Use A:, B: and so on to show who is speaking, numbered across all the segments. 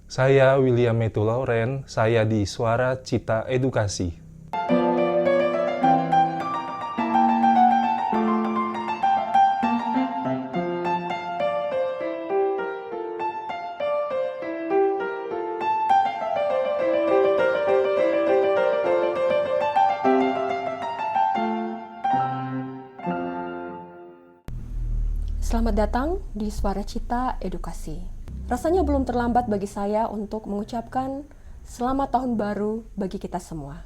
A: Saya William Metu Lauren, saya di Suara Cita Edukasi.
B: Selamat datang di Suara Cita Edukasi. Rasanya belum terlambat bagi saya untuk mengucapkan selamat tahun baru bagi kita semua.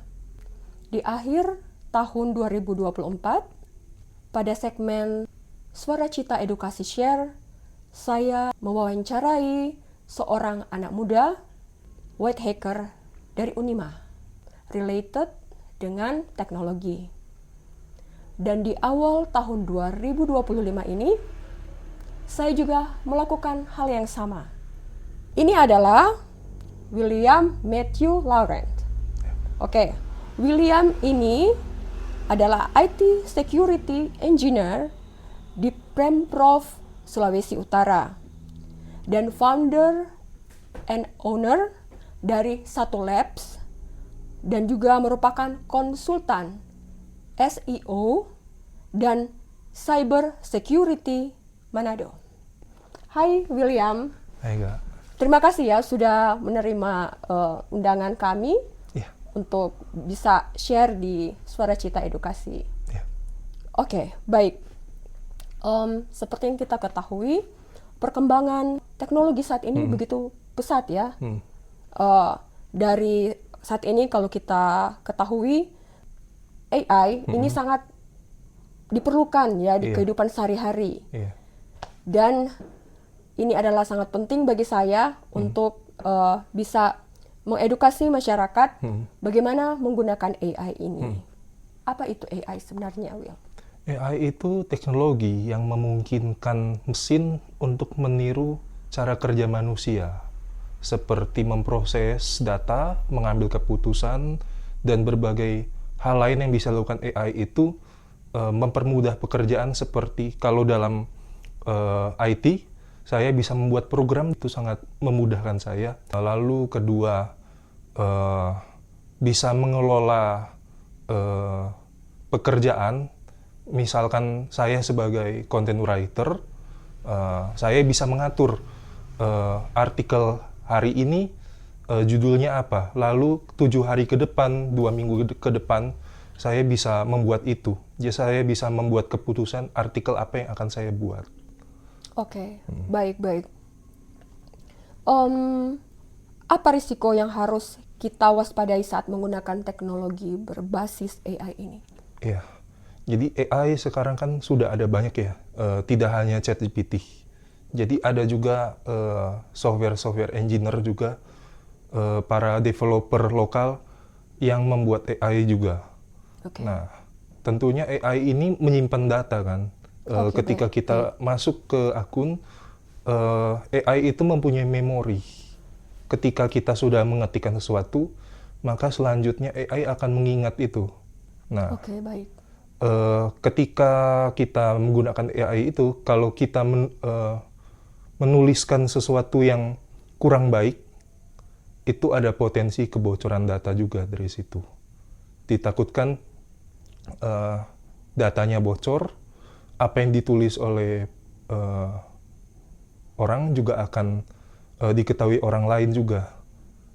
B: Di akhir tahun 2024, pada segmen Suara Cita Edukasi Share, saya mewawancarai seorang anak muda, white hacker dari Unima, related dengan teknologi. Dan di awal tahun 2025 ini, saya juga melakukan hal yang sama. Ini adalah William Matthew Laurent. Oke, William ini adalah IT Security Engineer di Pemprov Sulawesi Utara dan founder and owner dari Satu Labs dan juga merupakan konsultan SEO dan Cyber Security Manado. Hai William.
A: Hai Kak.
B: Terima kasih ya sudah menerima undangan kami untuk bisa share di Suara Cita Edukasi. Oke, baik. Seperti yang kita ketahui, perkembangan teknologi saat ini begitu pesat ya. Dari saat ini kalau kita ketahui, AI ini sangat diperlukan ya di kehidupan sehari-hari. Dan ini adalah sangat penting bagi saya untuk bisa mengedukasi masyarakat bagaimana menggunakan AI ini. Apa itu AI sebenarnya, Will?
A: AI itu teknologi yang memungkinkan mesin untuk meniru cara kerja manusia, seperti memproses data, mengambil keputusan, dan berbagai hal lain yang bisa dilakukan AI itu mempermudah pekerjaan seperti kalau dalam IT, saya bisa membuat program itu sangat memudahkan saya. Lalu kedua, bisa mengelola pekerjaan. Misalkan saya sebagai content writer, saya bisa mengatur artikel hari ini judulnya apa. Lalu 7 hari ke depan, 2 minggu ke depan, saya bisa membuat itu. Jadi saya bisa membuat keputusan artikel apa yang akan saya buat.
B: Oke, baik. Apa risiko yang harus kita waspadai saat menggunakan teknologi berbasis AI ini?
A: Iya, jadi AI sekarang kan sudah ada banyak ya, tidak hanya ChatGPT. Jadi ada juga software engineer juga, para developer lokal yang membuat AI juga. Nah, tentunya AI ini menyimpan data kan. Ketika kita masuk ke akun, AI itu mempunyai memori. Ketika kita sudah mengetikkan sesuatu, maka selanjutnya AI akan mengingat itu. Nah, ketika kita menggunakan AI itu, kalau kita menuliskan sesuatu yang kurang baik, itu ada potensi kebocoran data juga dari situ. Ditakutkan datanya bocor, apa yang ditulis oleh orang juga akan diketahui orang lain juga.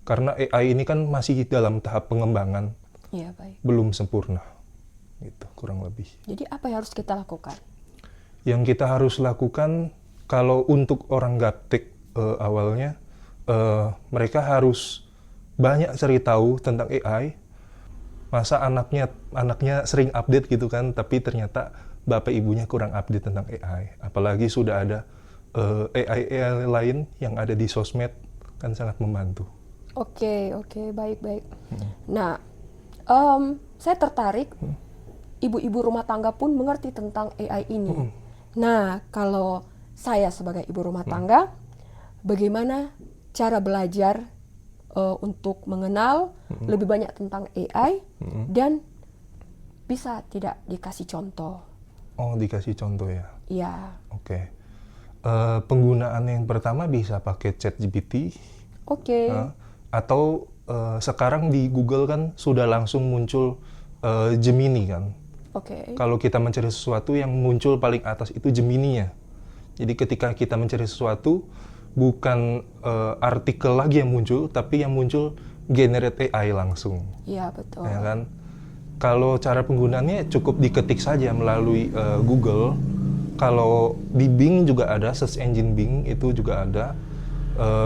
A: Karena AI ini kan masih dalam tahap pengembangan, belum sempurna. Gitu, kurang lebih.
B: Jadi apa yang harus kita lakukan?
A: Yang kita harus lakukan, kalau untuk orang gaptek awalnya, mereka harus banyak cari tahu tentang AI. Masa anaknya sering update gitu kan, tapi ternyata bapak ibunya kurang update tentang AI. Apalagi sudah ada AI lain yang ada di sosmed, kan sangat membantu.
B: Oke, baik. Nah, saya tertarik, ibu-ibu rumah tangga pun mengerti tentang AI ini. Nah, kalau saya sebagai ibu rumah tangga, bagaimana cara belajar untuk mengenal lebih banyak tentang AI dan bisa tidak dikasih contoh?
A: Oh, dikasih contoh ya?
B: Iya.
A: Oke. Penggunaan yang pertama bisa pakai ChatGPT
B: Oke.
A: Atau sekarang di Google kan sudah langsung muncul Gemini kan.
B: Oke.
A: Kalau kita mencari sesuatu, yang muncul paling atas itu Gemini-nya. Jadi ketika kita mencari sesuatu, bukan artikel lagi yang muncul, tapi yang muncul generate AI langsung.
B: Iya, betul.
A: Ya kan? Kalau cara penggunaannya cukup diketik saja melalui Google. Kalau di Bing juga ada, search engine Bing itu juga ada.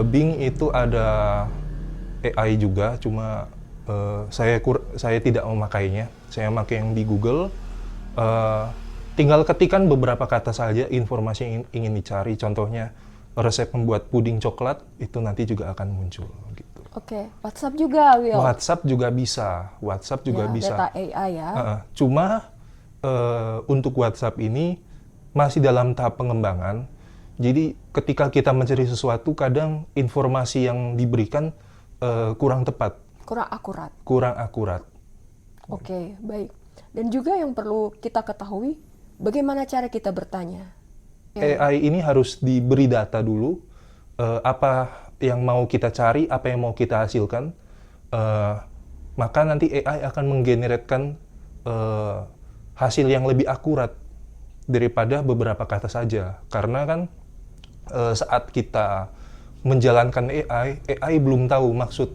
A: Bing itu ada AI juga, cuma saya tidak memakainya. Saya pakai yang di Google. Tinggal ketikkan beberapa kata saja informasi yang ingin dicari. Contohnya resep membuat puding coklat, itu nanti juga akan muncul. Gitu.
B: Oke. WhatsApp juga, Will.
A: WhatsApp juga bisa. WhatsApp juga
B: Ya,
A: bisa.
B: data AI ya.
A: Cuma untuk WhatsApp ini masih dalam tahap pengembangan. Jadi ketika kita mencari sesuatu, kadang informasi yang diberikan kurang tepat,
B: Kurang akurat.
A: kurang akurat.
B: Oke, baik. Dan juga yang perlu kita ketahui, bagaimana cara kita bertanya.
A: AI ini harus diberi data dulu, apa yang mau kita cari, apa yang mau kita hasilkan, maka nanti AI akan menggeneratkan hasil yang lebih akurat daripada beberapa kata saja. Karena kan saat kita menjalankan AI belum tahu maksud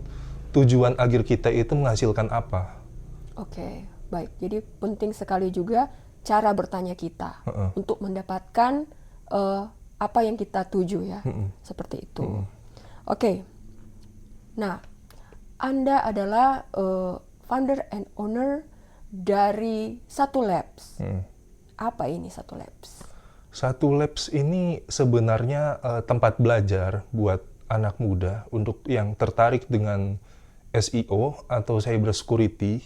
A: tujuan akhir kita itu menghasilkan apa.
B: Oke, baik. Jadi penting sekali juga cara bertanya kita untuk mendapatkan apa yang kita tuju ya, seperti itu. Oke. Nah, Anda adalah founder and owner dari Satu Labs. Apa ini Satu Labs?
A: Satu Labs ini sebenarnya tempat belajar buat anak muda untuk yang tertarik dengan SEO atau cyber security.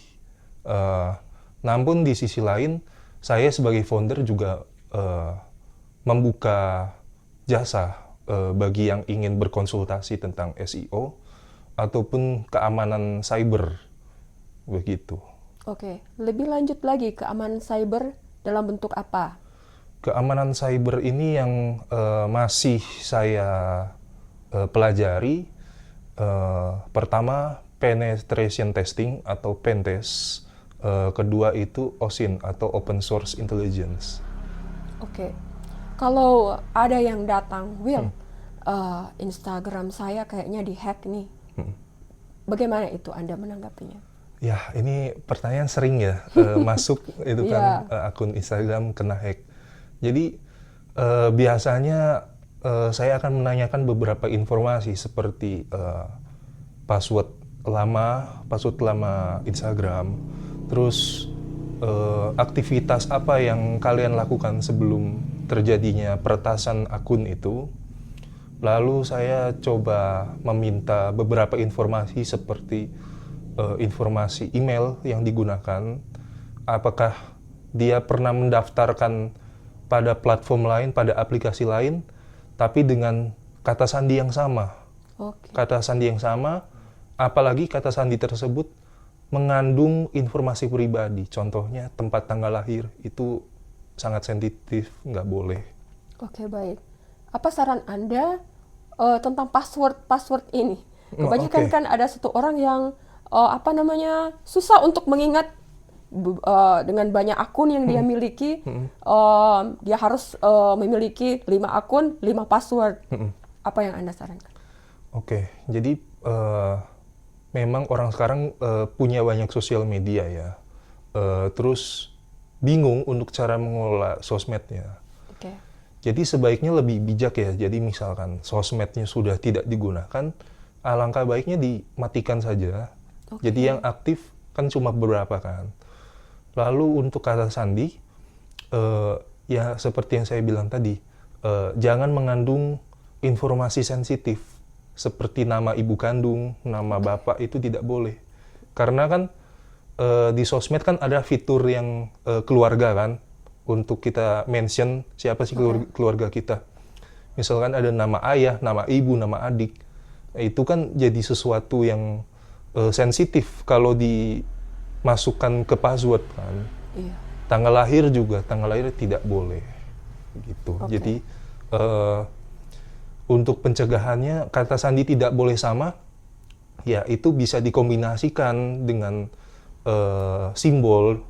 A: Namun di sisi lain, saya sebagai founder juga membuka jasa bagi yang ingin berkonsultasi tentang SEO ataupun keamanan cyber, begitu.
B: Oke, lebih lanjut lagi keamanan cyber dalam bentuk apa?
A: Keamanan cyber ini yang masih saya pelajari. Pertama, penetration testing atau pentest. Kedua itu OSINT atau Open Source Intelligence.
B: Oke, kalau ada yang datang, Will, Instagram saya kayaknya dihack nih. Bagaimana itu Anda menanggapinya?
A: Ya, ini pertanyaan sering ya masuk itu kan akun Instagram kena hack. Jadi biasanya saya akan menanyakan beberapa informasi seperti password lama Instagram, terus aktivitas apa yang kalian lakukan sebelum terjadinya peretasan akun itu. Lalu saya coba meminta beberapa informasi seperti informasi email yang digunakan, apakah dia pernah mendaftarkan pada platform lain, pada aplikasi lain, tapi dengan kata sandi yang sama. Kata sandi yang sama, apalagi kata sandi tersebut mengandung informasi pribadi, contohnya tempat tanggal lahir, itu sangat sensitif, nggak boleh.
B: Oke, baik. Apa saran Anda tentang password ini? Kebanyakan kan ada satu orang yang susah untuk mengingat dengan banyak akun yang dia miliki. Dia harus memiliki 5 akun, 5 password. Apa yang Anda sarankan?
A: Oke, jadi memang orang sekarang punya banyak sosial media ya. Terus bingung untuk cara mengelola sosmednya. Jadi sebaiknya lebih bijak ya. Jadi misalkan sosmednya sudah tidak digunakan, alangkah baiknya dimatikan saja. Jadi yang aktif kan cuma beberapa kan. Lalu untuk kata sandi, ya seperti yang saya bilang tadi, jangan mengandung informasi sensitif seperti nama ibu kandung, nama bapak, itu tidak boleh. Karena kan di sosmed kan ada fitur yang keluarga kan, untuk kita mention siapa sih keluarga kita. Misalkan ada nama ayah, nama ibu, nama adik. Itu kan jadi sesuatu yang sensitif kalau dimasukkan ke password kan.
B: Iya.
A: Tanggal lahir juga, tanggal lahir tidak boleh gitu. Jadi untuk pencegahannya kata sandi tidak boleh sama, ya itu bisa dikombinasikan dengan simbol,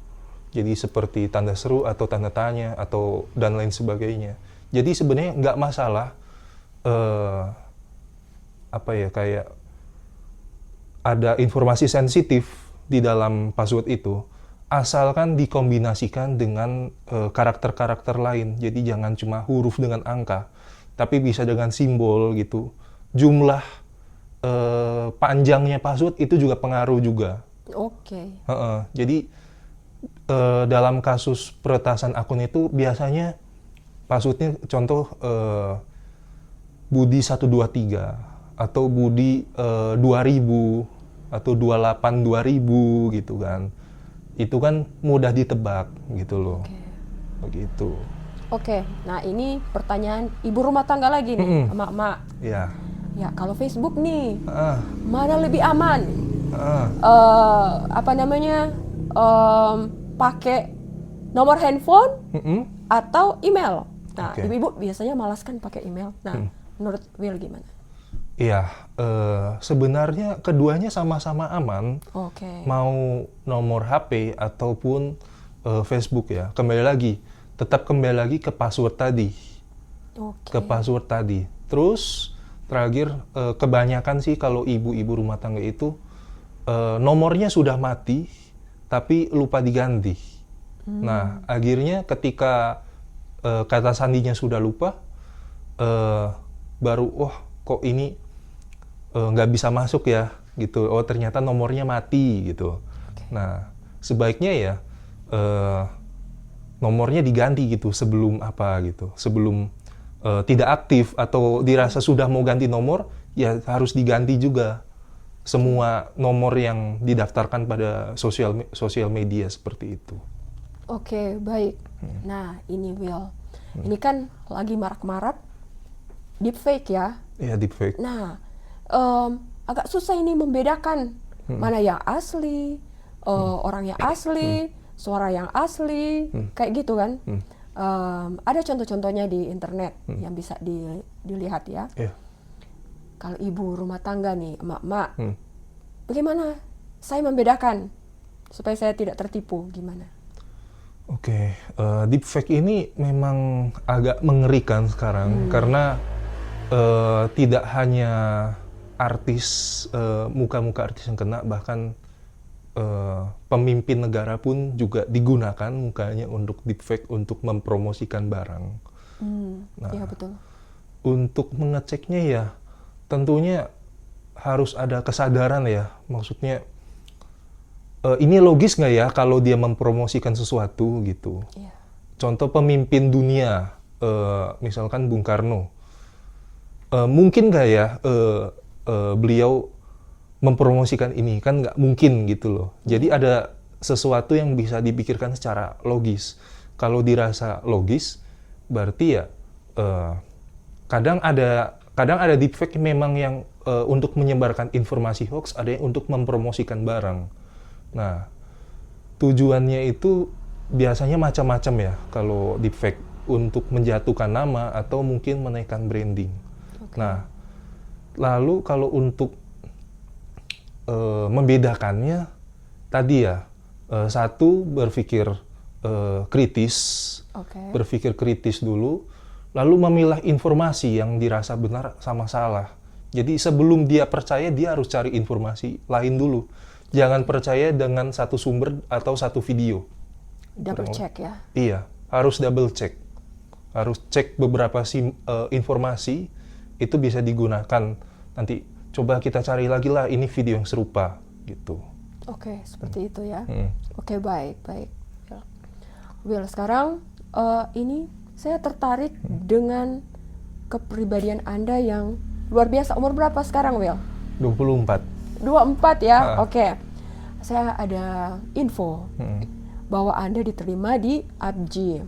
A: jadi seperti tanda seru atau tanda tanya atau dan lain sebagainya. Jadi sebenarnya nggak masalah kayak ada informasi sensitif di dalam password itu, asalkan dikombinasikan dengan karakter-karakter lain. Jadi jangan cuma huruf dengan angka, tapi bisa dengan simbol gitu. Jumlah panjangnya password itu juga pengaruh juga.
B: Oke.
A: Jadi dalam kasus peretasan akun itu biasanya passwordnya contoh Budi 123 atau Budi 2000 atau 28 2000 gitu kan. Itu kan mudah ditebak gitu loh. Begitu.
B: Oke, nah ini pertanyaan ibu rumah tangga lagi nih, emak-emak.
A: Iya.
B: Ya, kalau Facebook nih, mana lebih aman? Pakai nomor handphone atau email? Nah, ibu-ibu biasanya malas kan pakai email. Nah, menurut Will gimana?
A: Iya, sebenarnya keduanya sama-sama aman. Mau nomor HP ataupun Facebook ya. Tetap kembali lagi ke password tadi. Ke password tadi. Terus terakhir kebanyakan sih kalau ibu-ibu rumah tangga itu nomornya sudah mati tapi lupa diganti. Nah, akhirnya ketika kata sandinya sudah lupa, baru kok ini nggak bisa masuk ya gitu. Oh ternyata nomornya mati gitu. Nah sebaiknya ya nomornya diganti gitu sebelum sebelum tidak aktif atau dirasa sudah mau ganti nomor, ya harus diganti juga semua nomor yang didaftarkan pada sosial media seperti itu.
B: Oke, baik. Nah ini Will, ini kan lagi marak-marak deepfake ya?
A: Iya, deepfake.
B: Nah, agak susah ini membedakan mana yang asli, orang yang asli, suara yang asli, kayak gitu kan. Ada contoh-contohnya di internet yang bisa dilihat ya. Kalau ibu rumah tangga nih, emak-emak, bagaimana saya membedakan supaya saya tidak tertipu, gimana?
A: Oke, deepfake ini memang agak mengerikan sekarang karena tidak hanya artis, muka-muka artis yang kena, bahkan pemimpin negara pun juga digunakan mukanya untuk deepfake untuk mempromosikan barang.
B: Iya betul.
A: Untuk mengeceknya ya tentunya harus ada kesadaran ya, maksudnya ini logis nggak ya kalau dia mempromosikan sesuatu gitu. Contoh pemimpin dunia, misalkan Bung Karno, mungkin nggak ya beliau mempromosikan ini, kan nggak mungkin gitu loh. Jadi ada sesuatu yang bisa dipikirkan secara logis. Kalau dirasa logis, berarti ya kadang ada deepfake memang yang untuk menyebarkan informasi hoax, ada yang untuk mempromosikan barang. Nah, tujuannya itu biasanya macam-macam ya kalau deepfake, untuk menjatuhkan nama atau mungkin menaikkan branding. Nah, lalu kalau untuk membedakannya tadi ya, satu berpikir kritis, berpikir kritis dulu, lalu memilah informasi yang dirasa benar sama salah. Jadi sebelum dia percaya, dia harus cari informasi lain dulu. Jangan percaya dengan satu sumber atau satu video.
B: Double check ya?
A: Iya, harus double check. Harus cek beberapa informasi, itu bisa digunakan. Nanti coba kita cari lagi lah, ini video yang serupa gitu.
B: Oke, seperti itu ya. Oke, baik. Will, sekarang ini saya tertarik dengan kepribadian Anda yang luar biasa. Umur berapa sekarang, Will?
A: 24.
B: 24 ya? Oke. Saya ada info bahwa Anda diterima di APJI,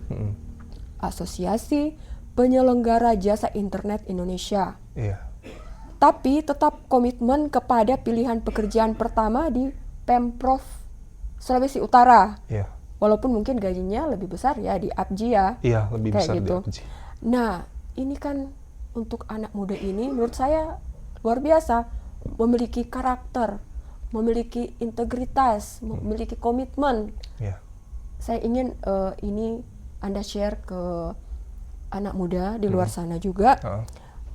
B: Asosiasi Penyelenggara Jasa Internet Indonesia.
A: Iya.
B: Tapi tetap komitmen kepada pilihan pekerjaan pertama di Pemprov Sulawesi Utara.
A: Iya.
B: Walaupun mungkin gajinya lebih besar ya di APJI ya.
A: Iya, lebih
B: kayak
A: besar
B: gitu.
A: di APJI.
B: Nah, ini kan untuk anak muda ini menurut saya luar biasa, memiliki karakter, memiliki integritas, memiliki komitmen.
A: Ya.
B: Saya ingin ini Anda share ke anak muda di luar sana juga,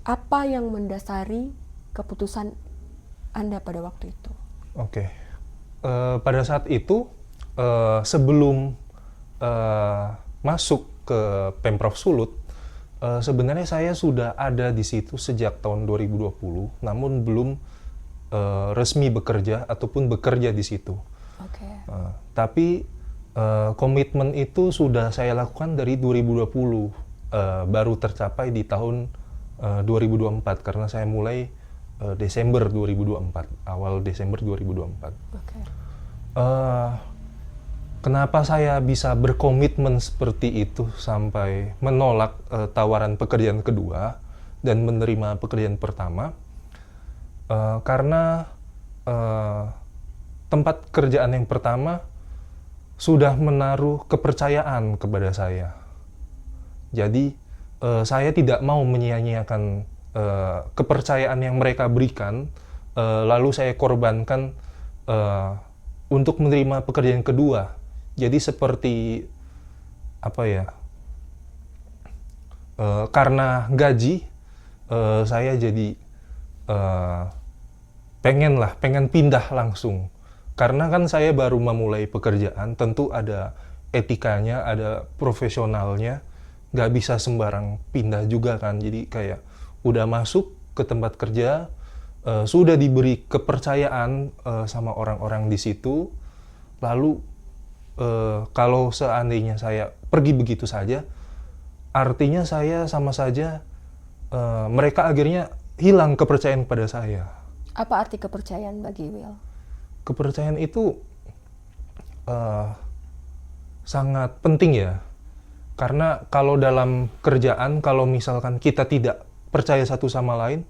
B: apa yang mendasari keputusan Anda pada waktu itu?
A: Oke. Pada saat itu, sebelum masuk ke Pemprov Sulut, sebenarnya saya sudah ada di situ sejak tahun 2020, namun belum resmi bekerja ataupun bekerja di situ.
B: Oke.
A: Tapi komitmen itu sudah saya lakukan dari 2020, baru tercapai di tahun 2024 karena saya mulai Desember 2024, awal Desember 2024.
B: Oke.
A: Kenapa saya bisa berkomitmen seperti itu sampai menolak tawaran pekerjaan kedua dan menerima pekerjaan pertama? Karena tempat kerjaan yang pertama sudah menaruh kepercayaan kepada saya. Jadi saya tidak mau menyia-nyiakan kepercayaan yang mereka berikan, lalu saya korbankan untuk menerima pekerjaan kedua. Jadi seperti apa ya? Karena gaji, saya jadi pengen pindah langsung. Karena kan saya baru memulai pekerjaan, tentu ada etikanya, ada profesionalnya, nggak bisa sembarang pindah juga kan. Jadi kayak udah masuk ke tempat kerja, sudah diberi kepercayaan sama orang-orang di situ, lalu kalau seandainya saya pergi begitu saja, artinya saya sama saja mereka akhirnya hilang kepercayaan pada saya.
B: Apa arti kepercayaan bagi Will?
A: Kepercayaan itu sangat penting ya, karena kalau dalam kerjaan, kalau misalkan kita tidak percaya satu sama lain,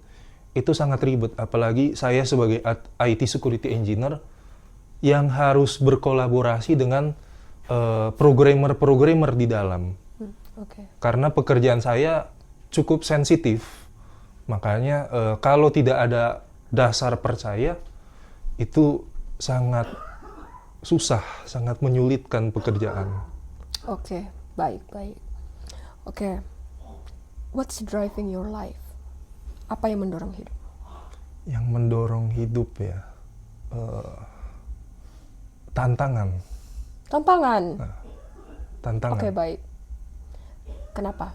A: itu sangat ribet. Apalagi saya sebagai IT Security Engineer yang harus berkolaborasi dengan programmer-programmer di dalam. Karena pekerjaan saya cukup sensitif, makanya kalau tidak ada dasar percaya, itu sangat susah, sangat menyulitkan pekerjaan.
B: Oke, baik. Oke, what's driving your life? Apa yang mendorong hidup?
A: Yang mendorong hidup ya, tantangan. Tantangan.
B: Oke, baik. Kenapa?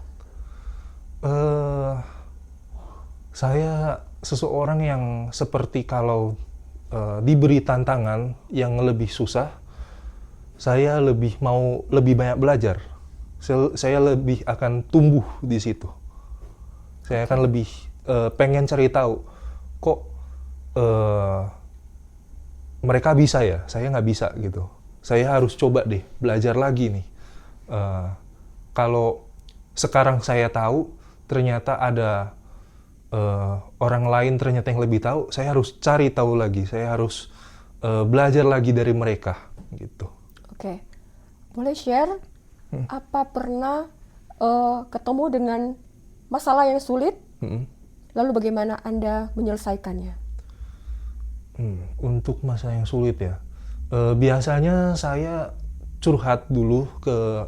A: Saya seseorang yang seperti kalau diberi tantangan yang lebih susah, saya lebih banyak belajar. Saya lebih akan tumbuh di situ. Saya akan lebih pengen cari tahu, kok mereka bisa ya, saya nggak bisa gitu. Saya harus coba deh, belajar lagi nih. Kalau sekarang saya tahu, ternyata ada orang lain ternyata yang lebih tahu, saya harus cari tahu lagi, saya harus belajar lagi dari mereka gitu.
B: Oke, boleh share apa pernah ketemu dengan masalah yang sulit, lalu bagaimana Anda menyelesaikannya?
A: Untuk masalah yang sulit ya, biasanya saya curhat dulu ke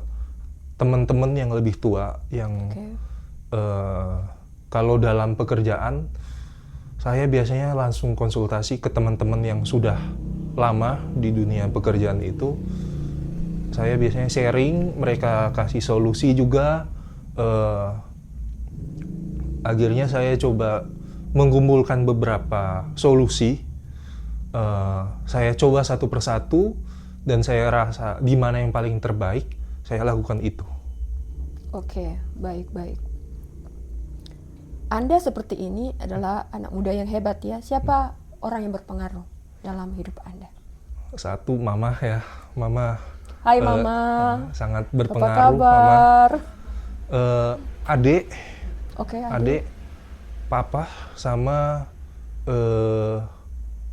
A: teman-teman yang lebih tua, yang kalau dalam pekerjaan, saya biasanya langsung konsultasi ke teman-teman yang sudah lama di dunia pekerjaan itu. Saya biasanya sharing, mereka kasih solusi juga. Akhirnya saya coba mengumpulkan beberapa solusi. Saya coba satu persatu, dan saya rasa di mana yang paling terbaik, saya lakukan itu.
B: Oke, baik. Anda seperti ini adalah anak muda yang hebat ya. Siapa orang yang berpengaruh dalam hidup Anda?
A: Satu, mama ya. Mama.
B: Hai Mama.
A: Sangat
B: Apa
A: berpengaruh.
B: kabar?
A: Mama. Adik.
B: Oke,
A: Adik. Papa sama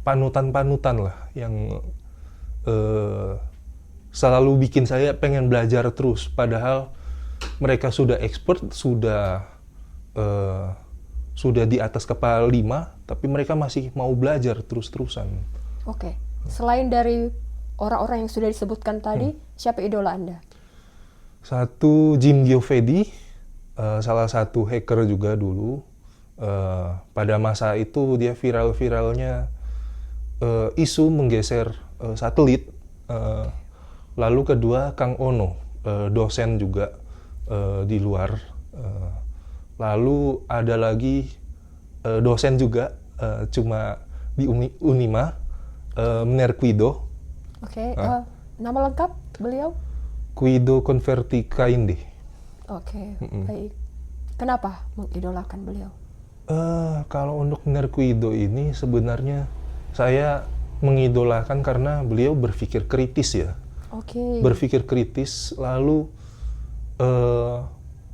A: panutan-panutan lah yang selalu bikin saya pengen belajar terus. Padahal mereka sudah expert, sudah sudah di atas kepala 5, tapi mereka masih mau belajar terus-terusan.
B: Oke. Selain dari orang-orang yang sudah disebutkan tadi, siapa idola Anda?
A: Satu, Jim Giovedi, salah satu hacker juga dulu. Pada masa itu dia viral-viralnya isu menggeser satelit. Lalu kedua, Kang Ono, dosen juga di luar. Lalu ada lagi dosen juga, cuma di Unima, Mener Guido.
B: Oke. Nama lengkap beliau?
A: Guido Converti-Kainde.
B: Oke, baik. Kenapa mengidolakan beliau?
A: Kalau untuk Mener Guido ini sebenarnya saya mengidolakan karena beliau berpikir kritis ya.
B: Oke.
A: Berpikir kritis, lalu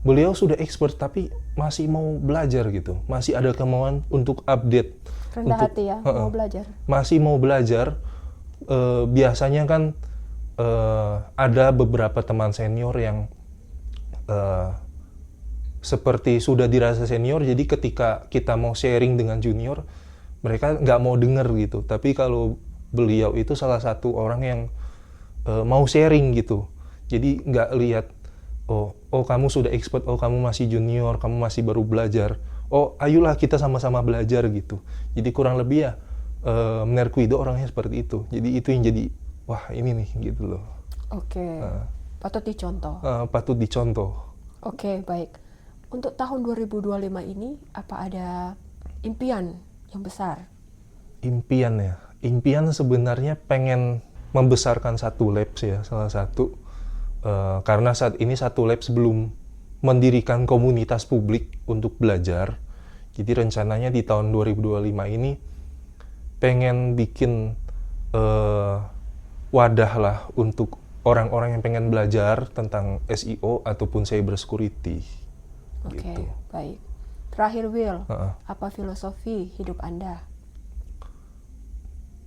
A: beliau sudah expert tapi masih mau belajar gitu. Masih ada kemauan untuk update.
B: Rendah hati ya, mau belajar.
A: Masih mau belajar. Biasanya kan ada beberapa teman senior yang seperti sudah dirasa senior, jadi ketika kita mau sharing dengan junior, mereka nggak mau denger gitu. Tapi kalau beliau itu salah satu orang yang mau sharing gitu. Jadi nggak lihat, oh kamu sudah expert, oh kamu masih junior, kamu masih baru belajar. Oh ayolah kita sama-sama belajar gitu. Jadi kurang lebih ya, Mener Guido orangnya seperti itu. Jadi itu yang jadi, wah ini nih gitu loh.
B: Oke, patut dicontoh.
A: Patut dicontoh.
B: Oke, baik. Untuk tahun 2025 ini, apa ada impian yang besar?
A: Impian ya? Impian sebenarnya pengen membesarkan satu labs ya, salah satu. Karena saat ini satu labs belum mendirikan komunitas publik untuk belajar. Jadi rencananya di tahun 2025 ini pengen bikin wadah lah untuk orang-orang yang pengen belajar tentang SEO ataupun cyber security.
B: Oke,
A: Gitu.
B: baik. Terakhir, Will, apa filosofi hidup Anda?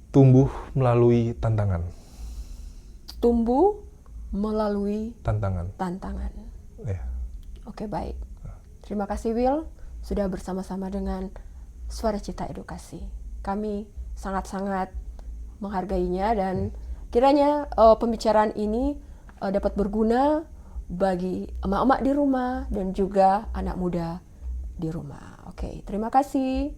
A: Tumbuh melalui tantangan.
B: Tumbuh melalui
A: Tantangan.
B: tantangan.
A: Ya.
B: Oke, baik. Terima kasih, Will, sudah bersama-sama dengan Suara Cita Edukasi. Kami sangat-sangat menghargainya dan kiranya pembicaraan ini dapat berguna bagi emak-emak di rumah dan juga anak muda di rumah. Oke, terima kasih.